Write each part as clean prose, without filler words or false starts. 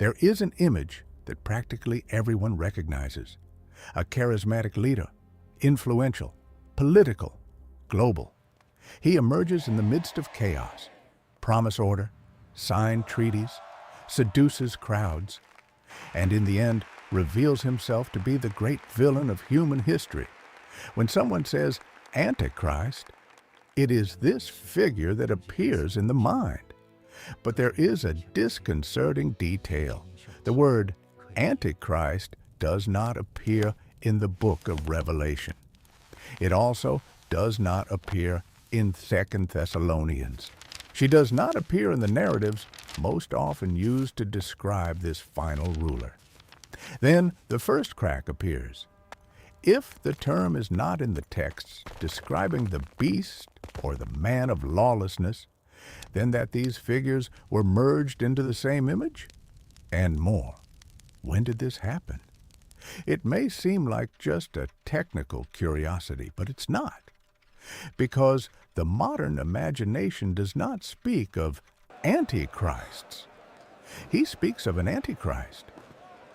There is an image that practically everyone recognizes. A charismatic leader, influential, political, global. He emerges in the midst of chaos, promise order, sign treaties, seduces crowds, and in the end reveals himself to be the great villain of human history. When someone says Antichrist, it is this figure that appears in the mind. But there is a disconcerting detail. The word Antichrist does not appear in the book of Revelation. It also does not appear in 2 Thessalonians. She does not appear in the narratives most often used to describe this final ruler. Then the first crack appears. If the term is not in the texts describing the beast or the man of lawlessness, then that these figures were merged into the same image? And more. When did this happen? It may seem like just a technical curiosity, but it's not. Because the modern imagination does not speak of antichrists. He speaks of an antichrist.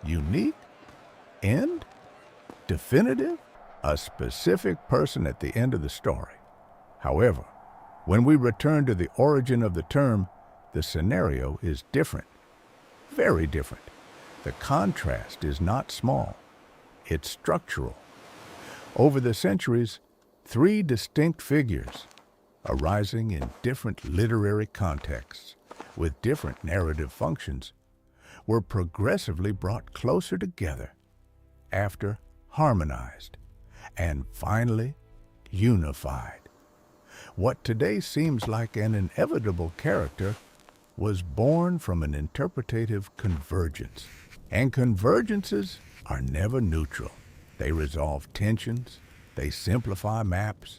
Unique, end, definitive, a specific person at the end of the story. However, when we return to the origin of the term, the scenario is different. Very different. The contrast is not small. It's structural. Over the centuries, three distinct figures, arising in different literary contexts, with different narrative functions, were progressively brought closer together, after harmonized, and finally unified. What today seems like an inevitable character was born from an interpretative convergence. And convergences are never neutral. They resolve tensions, they simplify maps,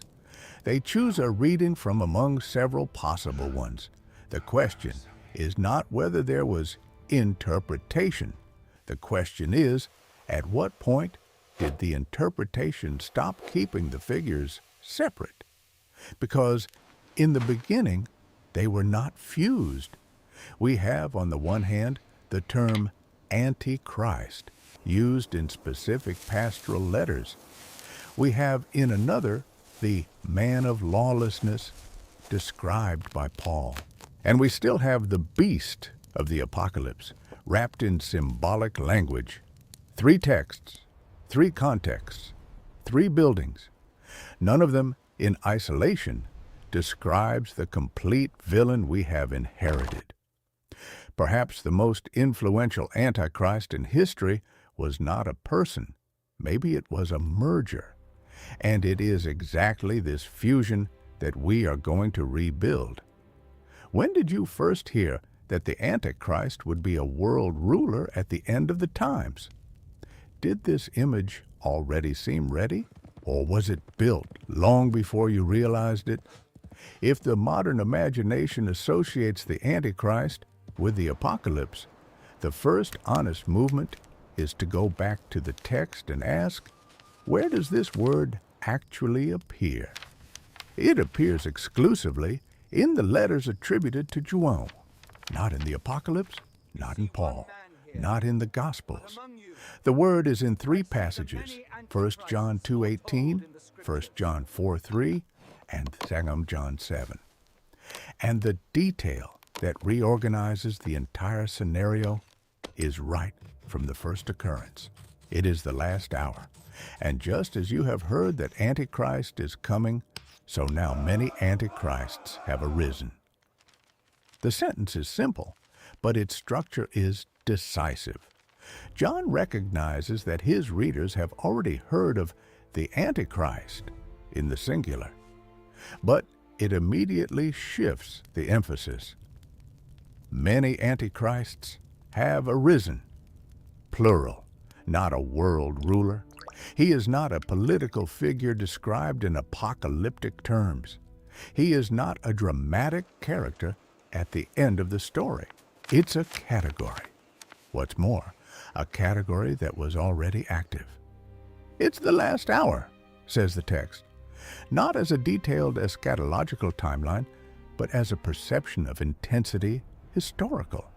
they choose a reading from among several possible ones. The question is not whether there was interpretation. The question is, at what point did the interpretation stop keeping the figures separate? Because in the beginning, they were not fused. We have, on the one hand, the term Antichrist, used in specific pastoral letters. We have, in another, the man of lawlessness, described by Paul. And we still have the beast of the apocalypse, wrapped in symbolic language. Three texts, three contexts, three buildings. None of them, in isolation, describes the complete villain we have inherited. Perhaps the most influential Antichrist in history was not a person. Maybe it was a merger. And it is exactly this fusion that we are going to rebuild. When did you first hear that the Antichrist would be a world ruler at the end of the times? Did this image already seem ready? Or was it built long before you realized it? If the modern imagination associates the Antichrist with the apocalypse, the first honest movement is to go back to the text and ask, where does this word actually appear? It appears exclusively in the letters attributed to Joel, not in the apocalypse, not in Paul, not in the Gospels. The word is in three passages, 1 John 2:18, 1 John 4:3, and 2 John 7. And the detail that reorganizes the entire scenario is right from the first occurrence. It is the last hour. And just as you have heard that Antichrist is coming, so now many Antichrists have arisen. The sentence is simple, but its structure is decisive. John recognizes that his readers have already heard of the Antichrist in the singular, but it immediately shifts the emphasis. Many Antichrists have arisen, plural, not a world ruler. He is not a political figure described in apocalyptic terms. He is not a dramatic character at the end of the story. It's a category. What's more, a category that was already active. It's the last hour, says the text, not as a detailed eschatological timeline, but as a perception of intensity historical.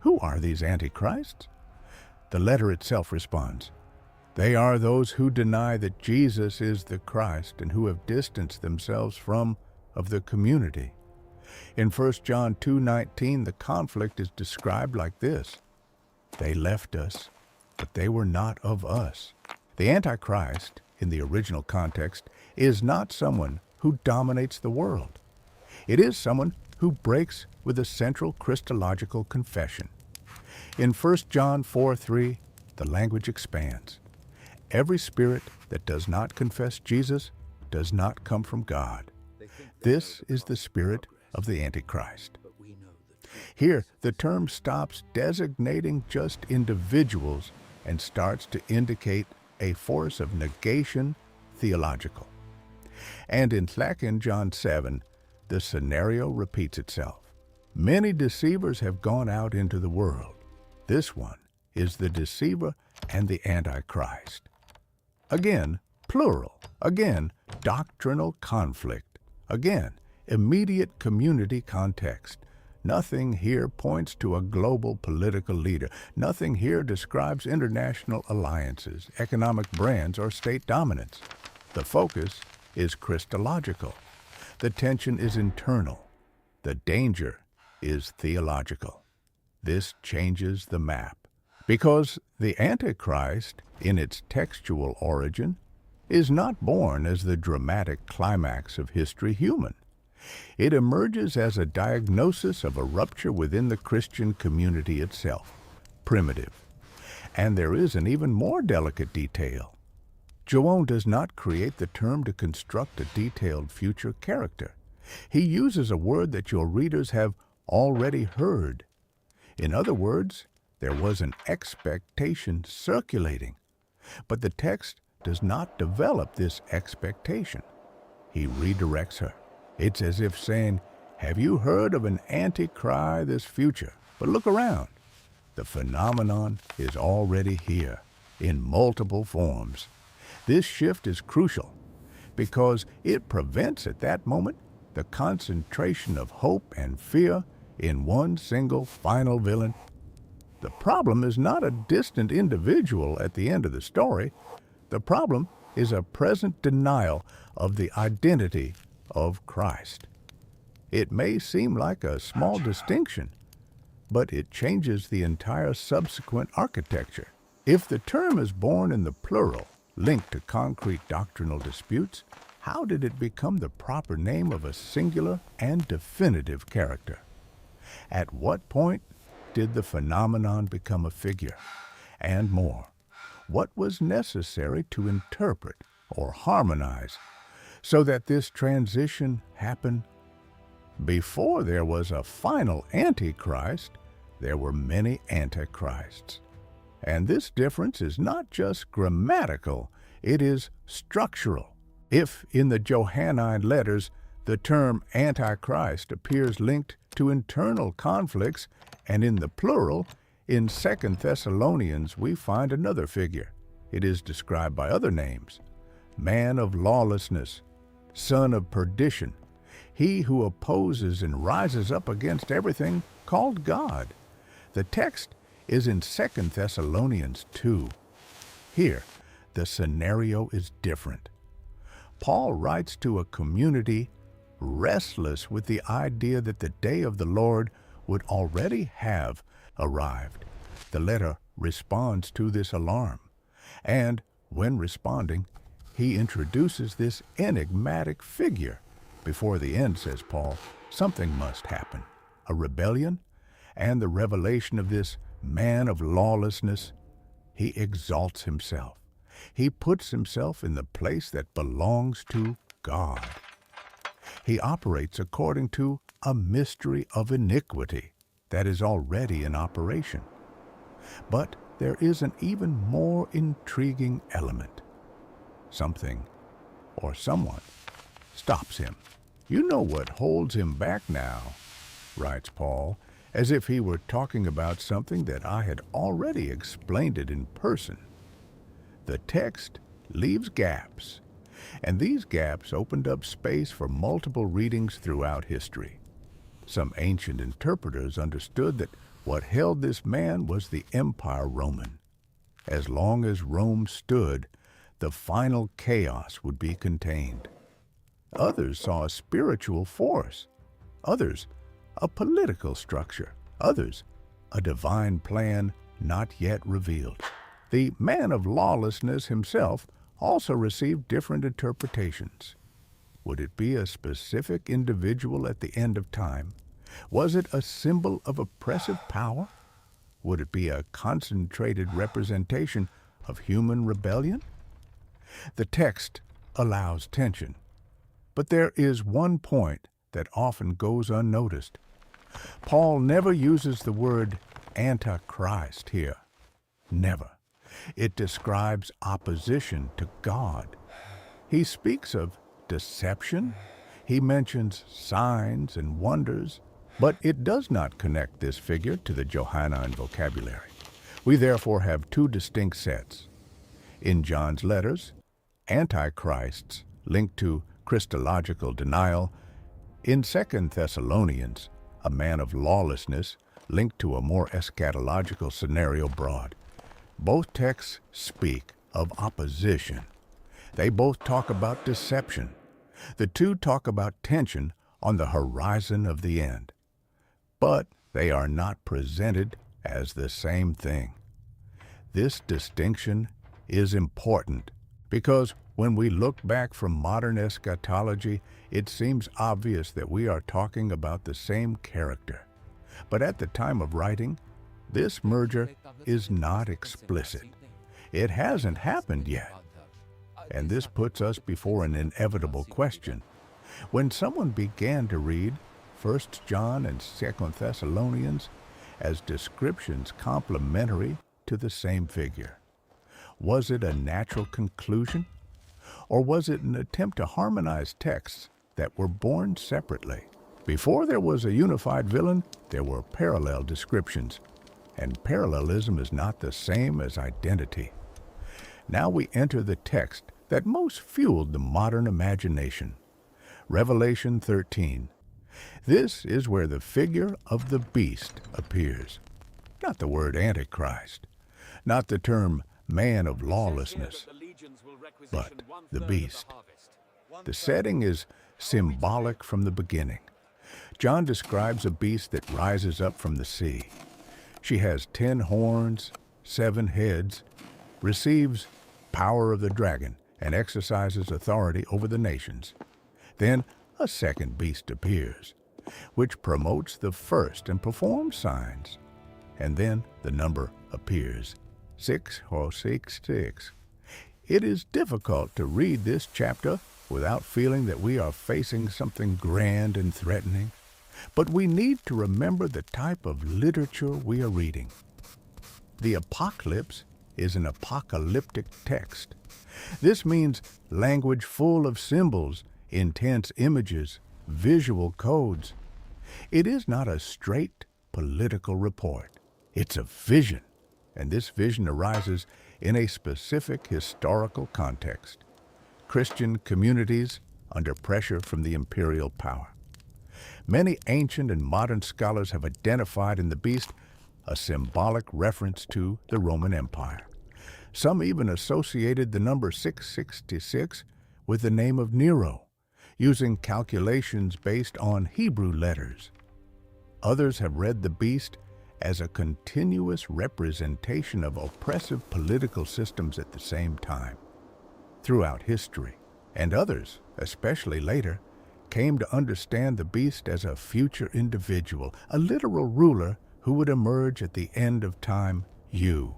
Who are these antichrists? The letter itself responds, they are those who deny that Jesus is the Christ and who have distanced themselves of the community. In 1 John 2:19, the conflict is described like this: they left us, but they were not of us. The Antichrist, in the original context, is not someone who dominates the world. It is someone who breaks with a central Christological confession. In 1 John 4:3, the language expands. Every spirit that does not confess Jesus does not come from God. This is the spirit of the Antichrist. Here, the term stops designating just individuals and starts to indicate a force of negation, theological. And in 2 John 7, the scenario repeats itself. Many deceivers have gone out into the world. This one is the deceiver and the Antichrist. Again, plural. Again, doctrinal conflict. Again, immediate community context. Nothing here points to a global political leader. Nothing here describes international alliances, economic brands, or state dominance. The focus is Christological. The tension is internal. The danger is theological. This changes the map, because the Antichrist, in its textual origin, is not born as the dramatic climax of history human. It emerges as a diagnosis of a rupture within the Christian community itself, primitive. And there is an even more delicate detail. Joan does not create the term to construct a detailed future character. He uses a word that your readers have already heard. In other words, there was an expectation circulating, but the text does not develop this expectation. He redirects her. It's as if saying, have you heard of an antichrist this future? But look around. The phenomenon is already here, in multiple forms. This shift is crucial because it prevents at that moment the concentration of hope and fear in one single final villain. The problem is not a distant individual at the end of the story. The problem is a present denial of the identity of Christ. It may seem like a small distinction, but it changes the entire subsequent architecture. If the term is born in the plural, linked to concrete doctrinal disputes, how did it become the proper name of a singular and definitive character? At what point did the phenomenon become a figure? And more, what was necessary to interpret or harmonize so that this transition happened? Before there was a final Antichrist, there were many Antichrists. And this difference is not just grammatical, it is structural. If in the Johannine letters the term Antichrist appears linked to internal conflicts, and in the plural, in 2 Thessalonians we find another figure. It is described by other names: man of lawlessness, son of perdition, he who opposes and rises up against everything called God. The text is in 2 Thessalonians 2. Here, the scenario is different. Paul writes to a community restless with the idea that the day of the Lord would already have arrived. The letter responds to this alarm, and when responding, he introduces this enigmatic figure. Before the end, says Paul, something must happen: a rebellion and the revelation of this man of lawlessness. He exalts himself. He puts himself in the place that belongs to God. He operates according to a mystery of iniquity that is already in operation. But there is an even more intriguing element. Something or someone stops him. You know what holds him back now, writes Paul, as if he were talking about something that I had already explained it in person. The text leaves gaps, and these gaps opened up space for multiple readings throughout history. Some ancient interpreters understood that What held this man was the Empire Roman. As long as Rome stood, the final chaos would be contained. Others saw a spiritual force. Others, a political structure. Others, a divine plan not yet revealed. The man of lawlessness himself also received different interpretations. Would it be a specific individual at the end of time? Was it a symbol of oppressive power? Would it be a concentrated representation of human rebellion? The text allows tension, but there is one point that often goes unnoticed. Paul never uses the word Antichrist here. Never. It describes opposition to God. He speaks of deception. He mentions signs and wonders, but it does not connect this figure to the Johannine vocabulary. We therefore have two distinct sets. In John's letters, antichrists linked to Christological denial. In 2 Thessalonians, a man of lawlessness linked to a more eschatological scenario broad. Both texts speak of opposition. They both talk about deception. The two talk about tension on the horizon of the end. But they are not presented as the same thing. This distinction is important because when we look back from modern eschatology, it seems obvious that we are talking about the same character. But at the time of writing, this merger is not explicit. It hasn't happened yet. And this puts us before an inevitable question. When someone began to read 1 John and 2 Thessalonians as descriptions complementary to the same figure, was it a natural conclusion? Or was it an attempt to harmonize texts that were born separately? Before there was a unified villain, there were parallel descriptions. And parallelism is not the same as identity. Now we enter the text that most fueled the modern imagination. Revelation 13. This is where the figure of the beast appears. Not the word Antichrist, not the term man of lawlessness, but the beast. The setting is symbolic from the beginning. John describes a beast that rises up from the sea. She has 10 horns, 7 heads, receives power of the dragon, and exercises authority over the nations. Then a second beast appears, which promotes the first and performs signs. And then the number appears, 666. It is difficult to read this chapter without feeling that we are facing something grand and threatening. But we need to remember the type of literature we are reading. The apocalypse is an apocalyptic text. This means language full of symbols, intense images, visual codes. It is not a straight political report. It's a vision, and this vision arises in a specific historical context. Christian communities under pressure from the imperial power. Many ancient and modern scholars have identified in the beast a symbolic reference to the Roman Empire. Some even associated the number 666 with the name of Nero, using calculations based on Hebrew letters. Others have read the beast as a continuous representation of oppressive political systems at the same time, throughout history. And others, especially later, came to understand the beast as a future individual, a literal ruler who would emerge at the end of time, you.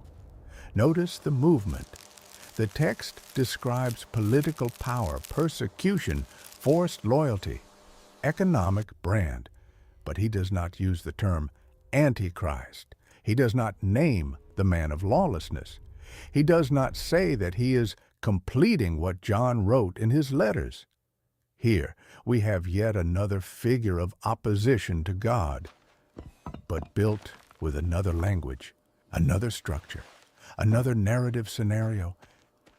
Notice the movement. The text describes political power, persecution, forced loyalty, economic brand, but he does not use the term Antichrist. He does not name the man of lawlessness. He does not say that he is completing what John wrote in his letters. Here we have yet another figure of opposition to God, but built with another language, another structure, another narrative scenario.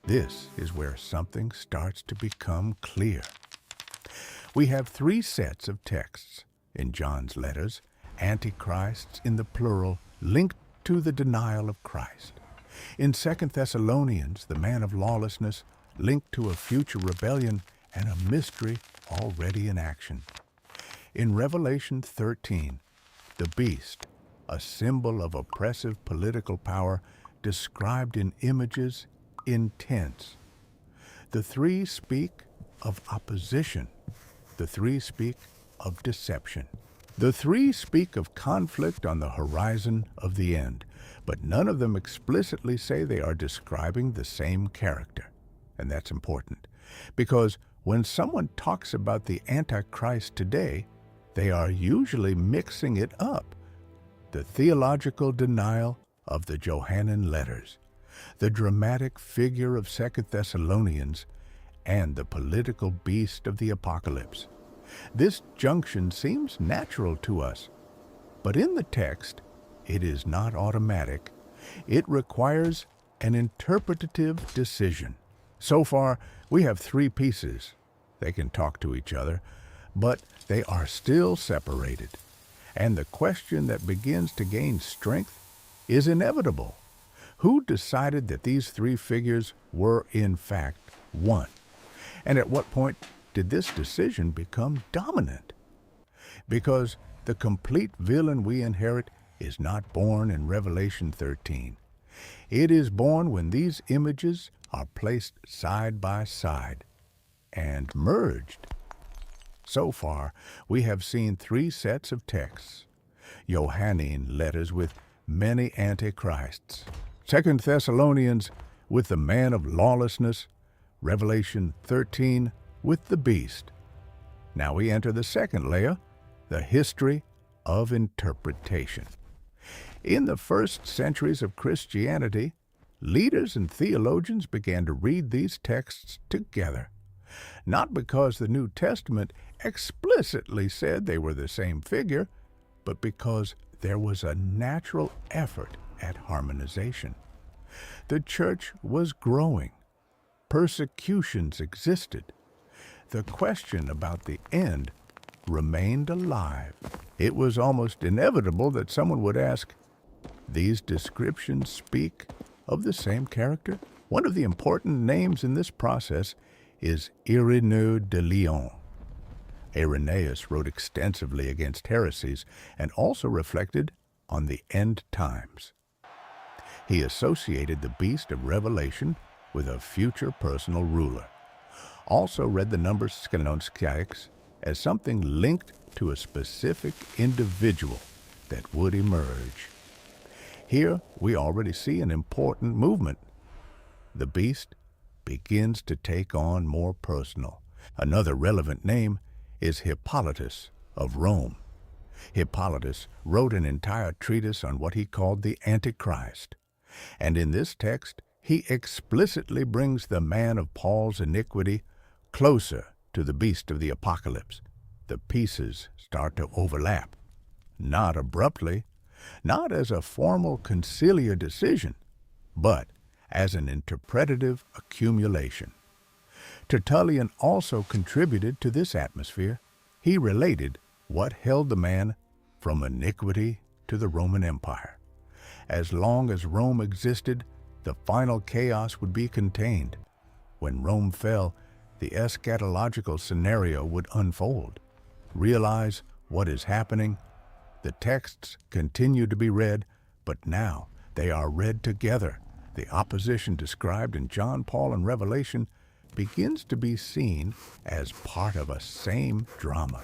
This is where something starts to become clear. We have 3 sets of texts in John's letters antichrists in the plural linked to the denial of Christ. In 2 Thessalonians, the man of lawlessness linked to a future rebellion and a mystery already in action. In Revelation 13, the beast, a symbol of oppressive political power described in images intense. The three speak of opposition. The three speak of deception. The three speak of conflict on the horizon of the end, but none of them explicitly say they are describing the same character. And that's important, because when someone talks about the Antichrist today, they are usually mixing it up. The theological denial of the Johannine letters, the dramatic figure of 2 Thessalonians, and the political beast of the apocalypse. This junction seems natural to us, but in the text, it is not automatic. It requires an interpretative decision. So far, we have three pieces. They can talk to each other, but they are still separated. And the question that begins to gain strength is inevitable. Who decided that these three figures were in fact one? And at what point did this decision become dominant? Because the complete villain we inherit is not born in Revelation 13. It is born when these images are placed side by side and merged. So far, we have seen three sets of texts: Johannine letters with many antichrists, 2 Thessalonians with the man of lawlessness, Revelation 13 with the beast. Now we enter the second layer, the history of interpretation. In the first centuries of Christianity, leaders and theologians began to read these texts together, not because the New Testament explicitly said they were the same figure, but because there was a natural effort at harmonization. The church was growing. Persecutions existed. The question about the end remained alive. It was almost inevitable that someone would ask, these descriptions speak of the same character? One of the important names in this process is Irénée de Lyon. Irenaeus wrote extensively against heresies and also reflected on the end times. He associated the beast of Revelation with a future personal ruler. Also read the numbers skenonskiax as something linked to a specific individual that would emerge. Here we already see an important movement. The beast begins to take on more personal. Another relevant name is Hippolytus of Rome. Hippolytus wrote an entire treatise on what he called the Antichrist. And in this text, he explicitly brings the man of Paul's iniquity closer to the beast of the apocalypse. The pieces start to overlap. Not abruptly, not as a formal conciliar decision, but as an interpretative accumulation. Tertullian also contributed to this atmosphere. He related what held the man from iniquity to the Roman Empire. As long as Rome existed, the final chaos would be contained. When Rome fell, the eschatological scenario would unfold. Realize what is happening. The texts continue to be read, but now they are read together. The opposition described in John, Paul, and Revelation begins to be seen as part of a same drama.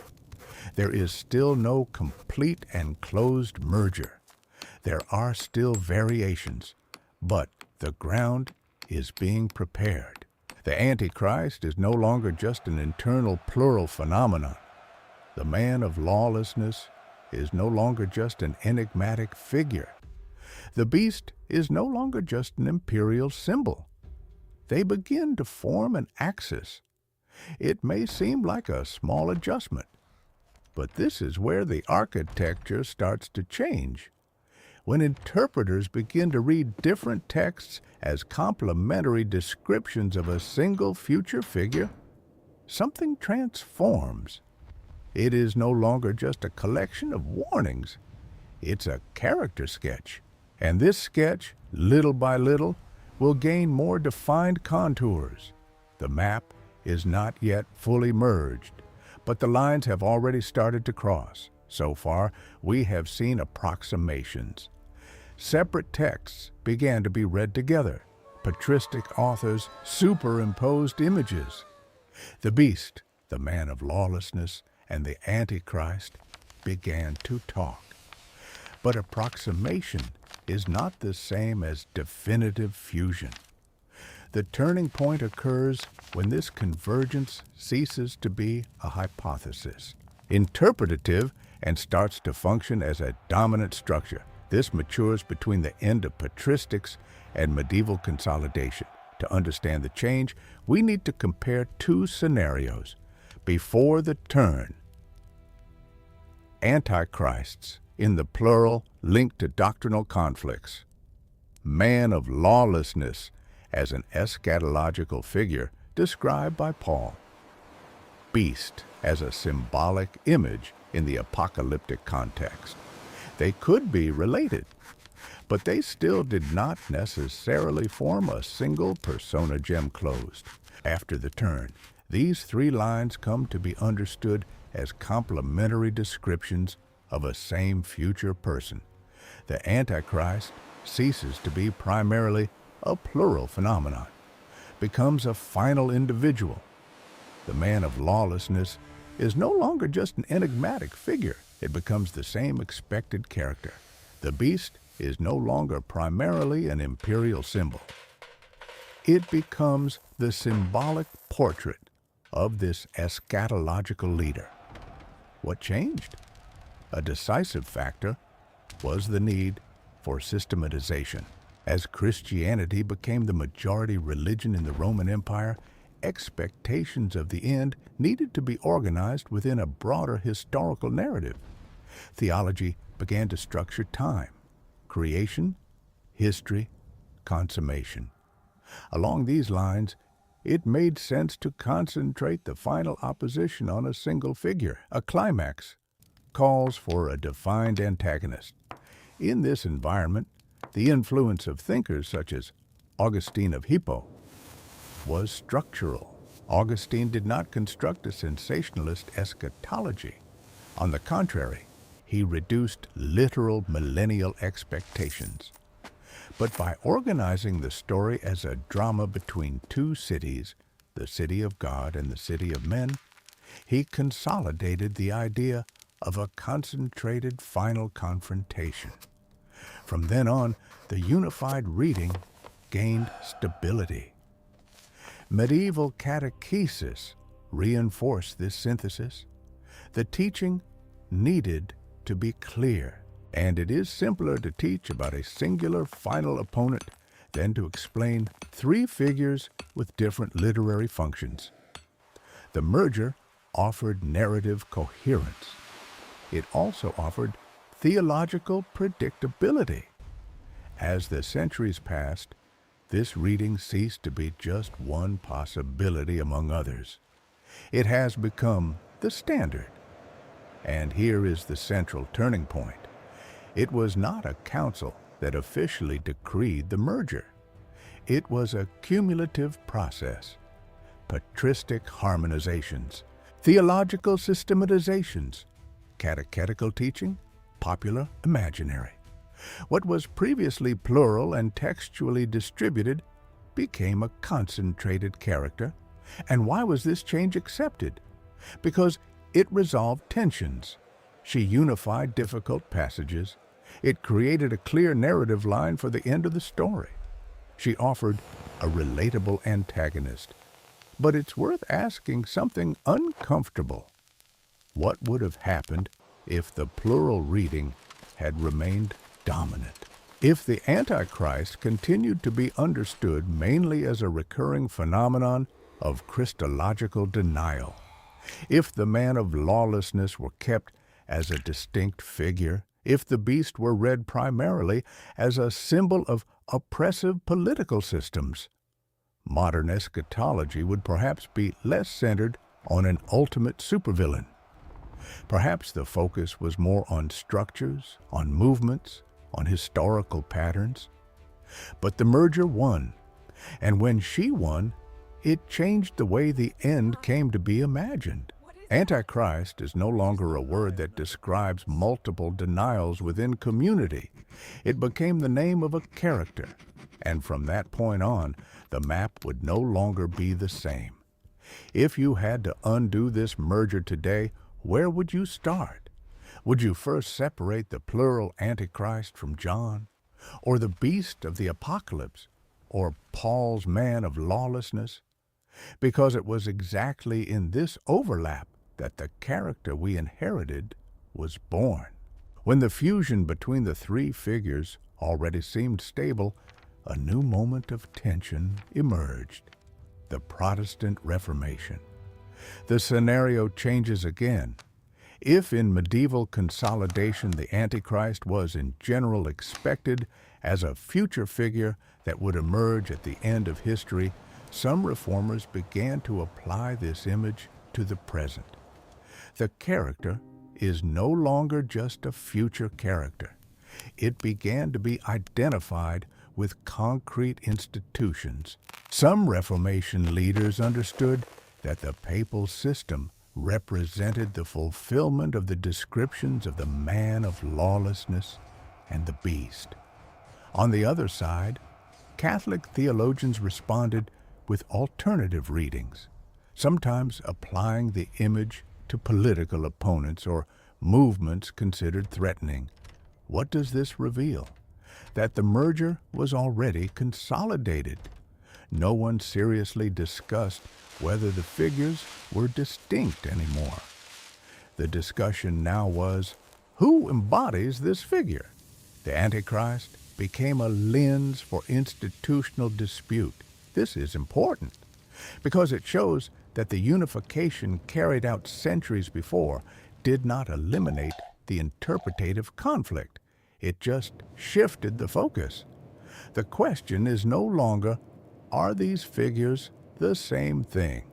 There is still no complete and closed merger. There are still variations, but the ground is being prepared. The Antichrist is no longer just an internal plural phenomenon. The man of lawlessness is no longer just an enigmatic figure. The beast is no longer just an imperial symbol. They begin to form an axis. It may seem like a small adjustment, but this is where the architecture starts to change. When interpreters begin to read different texts as complementary descriptions of a single future figure, something transforms. It is no longer just a collection of warnings. It's a character sketch, and this sketch, little by little, will gain more defined contours. The map is not yet fully merged, but the lines have already started to cross. So far, we have seen approximations. Separate texts began to be read together. Patristic authors superimposed images. The beast, the man of lawlessness, and the Antichrist began to talk. But approximation is not the same as definitive fusion. The turning point occurs when this convergence ceases to be a hypothesis, interpretative, and starts to function as a dominant structure. This matures between the end of patristics and medieval consolidation. To understand the change, we need to compare two scenarios. Before the turn, antichrists, in the plural, linked to doctrinal conflicts. Man of lawlessness as an eschatological figure described by Paul. Beast as a symbolic image in the apocalyptic context. They could be related, but they still did not necessarily form a single persona gem closed. After the turn, these three lines come to be understood as complementary descriptions of a same future person. The Antichrist ceases to be primarily a plural phenomenon, becomes a final individual. The man of lawlessness is no longer just an enigmatic figure. It becomes the same expected character. The beast is no longer primarily an imperial symbol. It becomes the symbolic portrait of this eschatological leader. What changed? A decisive factor was the need for systematization. As Christianity became the majority religion in the Roman Empire, expectations of the end needed to be organized within a broader historical narrative. Theology began to structure time, creation, history, consummation. Along these lines, it made sense to concentrate the final opposition on a single figure. A climax calls for a defined antagonist. In this environment, the influence of thinkers such as Augustine of Hippo was structural. Augustine did not construct a sensationalist eschatology. On the contrary, he reduced literal millennial expectations. But by organizing the story as a drama between two cities, the city of God and the city of men, he consolidated the idea of a concentrated final confrontation. From then on, the unified reading gained stability. Medieval catechesis reinforced this synthesis. The teaching needed to be clear, and it is simpler to teach about a singular final opponent than to explain three figures with different literary functions. The merger offered narrative coherence. It also offered theological predictability. As the centuries passed, this reading ceased to be just one possibility among others. It has become the standard. And here is the central turning point. It was not a council that officially decreed the merger. It was a cumulative process. Patristic harmonizations, theological systematizations, catechetical teaching, popular imaginary. What was previously plural and textually distributed became a concentrated character. And why was this change accepted? Because it resolved tensions. She unified difficult passages. It created a clear narrative line for the end of the story. She offered a relatable antagonist. But it's worth asking something uncomfortable. What would have happened if the plural reading had remained dominant? If the Antichrist continued to be understood mainly as a recurring phenomenon of Christological denial, if the man of lawlessness were kept as a distinct figure, if the beast were read primarily as a symbol of oppressive political systems, modern eschatology would perhaps be less centered on an ultimate supervillain. Perhaps the focus was more on structures, on movements, on historical patterns. But the merger won, and when she won, it changed the way the end came to be imagined. Antichrist is no longer a word that describes multiple denials within community. It became the name of a character, and from that point on, the map would no longer be the same. If you had to undo this merger today, where would you start? Would you first separate the plural Antichrist from John, or the beast of the apocalypse, or Paul's man of lawlessness? Because it was exactly in this overlap that the character we inherited was born. When the fusion between the three figures already seemed stable, a new moment of tension emerged: the Protestant Reformation. The scenario changes again. If in medieval consolidation the Antichrist was in general expected as a future figure that would emerge at the end of history, some reformers began to apply this image to the present. The character is no longer just a future character. It began to be identified with concrete institutions. Some Reformation leaders understood that the papal system represented the fulfillment of the descriptions of the man of lawlessness and the beast. On the other side, Catholic theologians responded with alternative readings, sometimes applying the image to political opponents or movements considered threatening. What does this reveal? That the merger was already consolidated. No one seriously discussed whether the figures were distinct anymore. The discussion now was, who embodies this figure? The Antichrist became a lens for institutional dispute. This is important because it shows that the unification carried out centuries before did not eliminate the interpretative conflict. It just shifted the focus. The question is no longer, are these figures the same thing?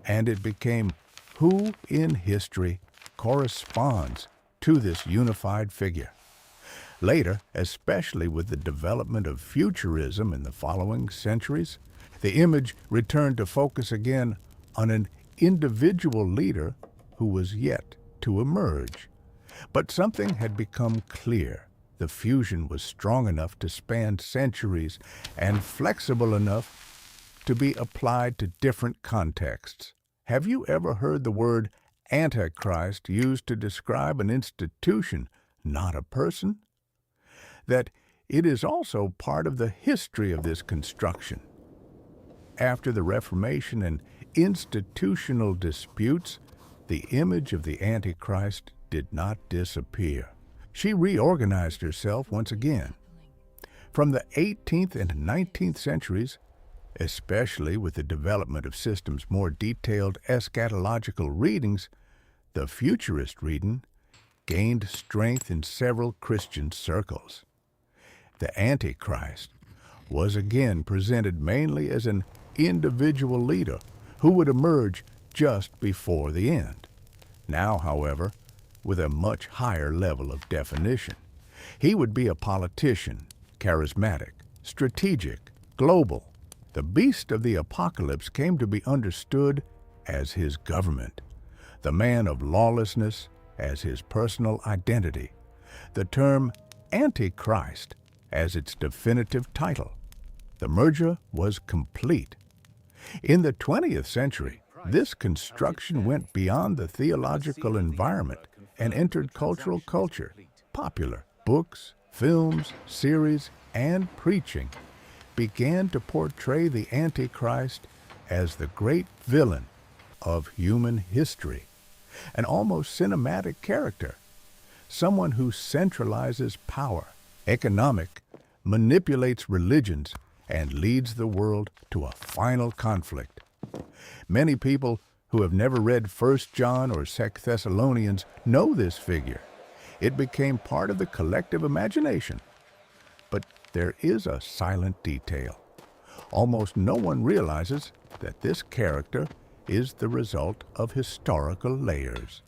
And it became, who in history corresponds to this unified figure? Later, especially with the development of futurism in the following centuries, the image returned to focus again on an individual leader who was yet to emerge. But something had become clear. The fusion was strong enough to span centuries and flexible enough to be applied to different contexts. Have you ever heard the word Antichrist used to describe an institution, not a person? That it is also part of the history of this construction. After the Reformation and institutional disputes, the image of the Antichrist did not disappear. She reorganized herself once again. From the 18th and 19th centuries, especially with the development of systems more detailed eschatological readings, the futurist reading gained strength in several Christian circles. The Antichrist was again presented mainly as an individual leader who would emerge just before the end. Now, however, with a much higher level of definition. He would be a politician, charismatic, strategic, global. The beast of the apocalypse came to be understood as his government, the man of lawlessness as his personal identity, the term Antichrist as its definitive title. The merger was complete. In the 20th century, this construction went beyond the theological environment and entered cultural culture. Popular books, films, series, and preaching began to portray the Antichrist as the great villain of human history, an almost cinematic character, someone who centralizes power, economic, manipulates religions, and leads the world to a final conflict. Many people who have never read 1 John or 2 Thessalonians know this figure. It became part of the collective imagination. But there is a silent detail. Almost no one realizes that this character is the result of historical layers.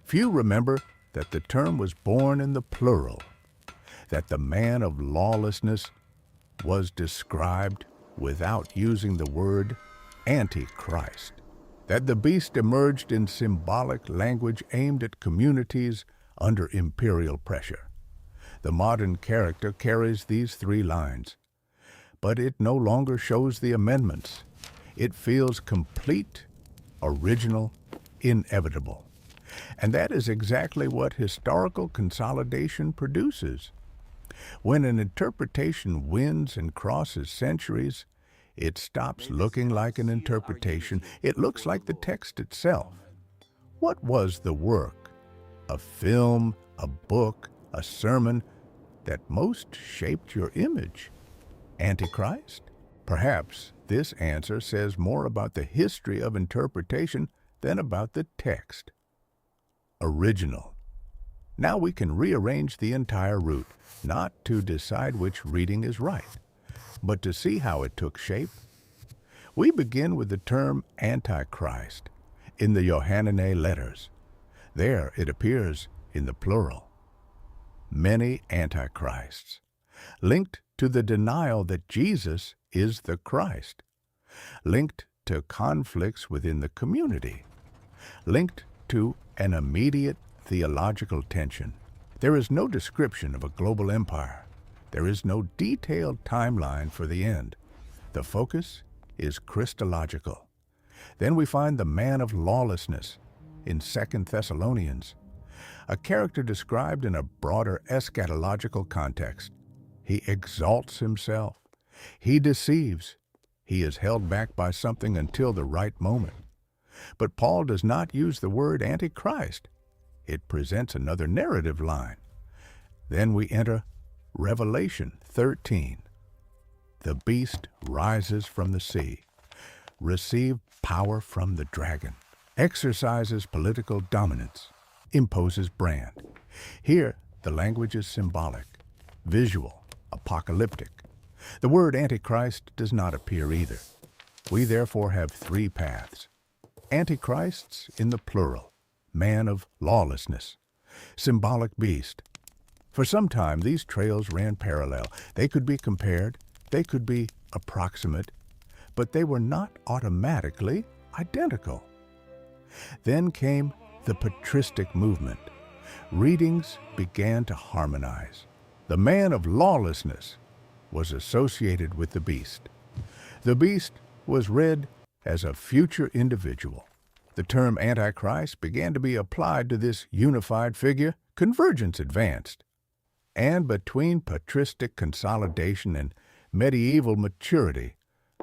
Few remember that the term was born in the plural, that the man of lawlessness was described without using the word Antichrist, that the beast emerged in symbolic language aimed at communities under imperial pressure. The modern character carries these three lines, but it no longer shows the amendments. It feels complete, original, inevitable. And that is exactly what historical consolidation produces. When an interpretation wins and crosses centuries, it stops looking like an interpretation. It looks like the text itself. What was the work, a film, a book, a sermon, that most shaped your image? Antichrist? Perhaps this answer says more about the history of interpretation than about the text. Original. Now we can rearrange the entire route, not to decide which reading is right, but to see how it took shape. We begin with the term Antichrist in the Johannine letters. There it appears in the plural. Many antichrists, linked to the denial that Jesus is the Christ, linked to conflicts within the community, linked to an immediate theological tension. There is no description of a global empire. There is no detailed timeline for the end. The focus is Christological. Then we find the man of lawlessness in 2 Thessalonians, a character described in a broader eschatological context. He exalts himself. He deceives. He is held back by something until the right moment. But Paul does not use the word Antichrist. It presents another narrative line. Then we enter Revelation 13. The beast rises from the sea, receives power from the dragon, exercises political dominance, imposes brand. Here, the language is symbolic, visual, apocalyptic. The word Antichrist does not appear either. We therefore have three paths. Antichrists in the plural, man of lawlessness, symbolic beast. For some time, these trails ran parallel. They could be compared, they could be approximate, but they were not automatically identical. Then came the patristic movement. Readings began to harmonize. The man of lawlessness was associated with the beast. The beast was read as a future individual. The term Antichrist began to be applied to this unified figure. Convergence advanced. And between patristic consolidation and medieval maturity,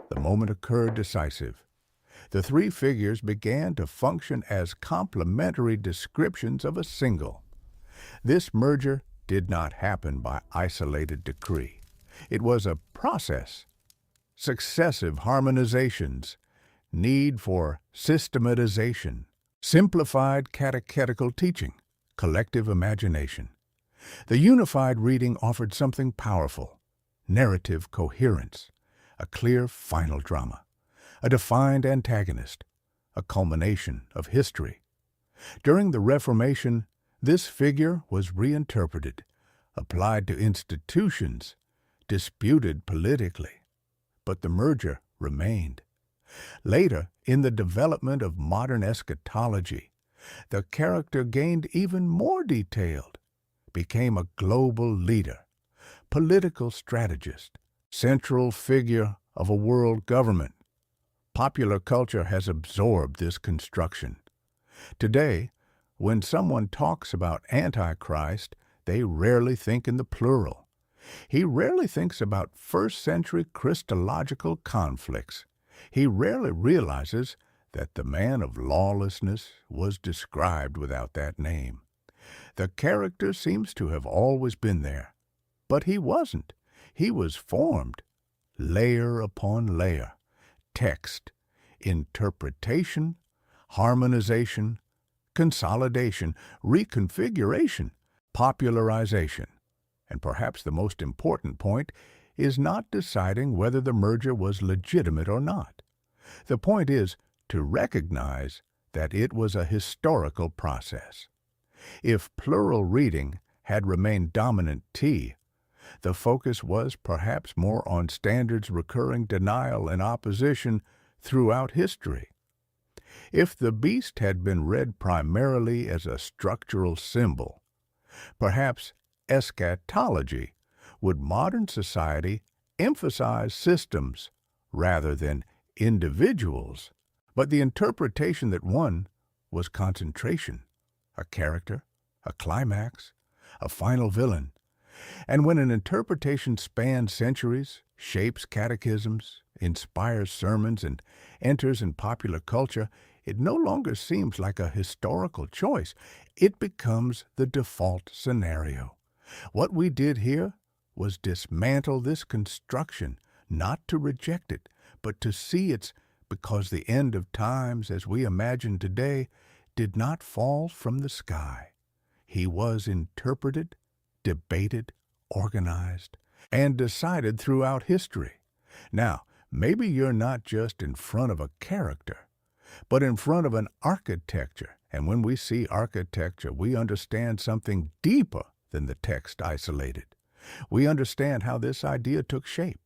the moment occurred decisive. The three figures began to function as complementary descriptions of a single. This merger did not happen by isolated decree. It was a process. Successive harmonizations, need for systematization, simplified catechetical teaching, collective imagination. The unified reading offered something powerful, narrative coherence, a clear final drama, a defined antagonist, a culmination of history. During the Reformation, this figure was reinterpreted, applied to institutions, disputed politically, but the merger remained. Later, in the development of modern eschatology, the character gained even more detailed, became a global leader, political strategist, central figure of a world government. Popular culture has absorbed this construction. Today, when someone talks about Antichrist, they rarely think in the plural. He rarely thinks about first-century Christological conflicts. He rarely realizes that the man of lawlessness was described without that name. The character seems to have always been there, but he wasn't. He was formed, layer upon layer, text, interpretation, harmonization, consolidation, reconfiguration, popularization. And perhaps the most important point is not deciding whether the merger was legitimate or not. The point is to recognize that it was a historical process. If plural reading had remained dominant T, the focus was perhaps more on Standard's recurring denial and opposition throughout history. If the beast had been read primarily as a structural symbol, perhaps eschatology would modern society emphasize systems rather than individuals. But the interpretation that won was concentration, a character, a climax, a final villain. And when an interpretation spans centuries, shapes catechisms, inspires sermons, and enters in popular culture, it no longer seems like a historical choice. It becomes the default scenario. What we did here was dismantle this construction, not to reject it, but to see its because the end of times as we imagine today did not fall from the sky. He was interpreted, debated, organized, and decided throughout history. Now, maybe you're not just in front of a character, but in front of an architecture. And when we see architecture, we understand something deeper than the text isolated. We understand how this idea took shape,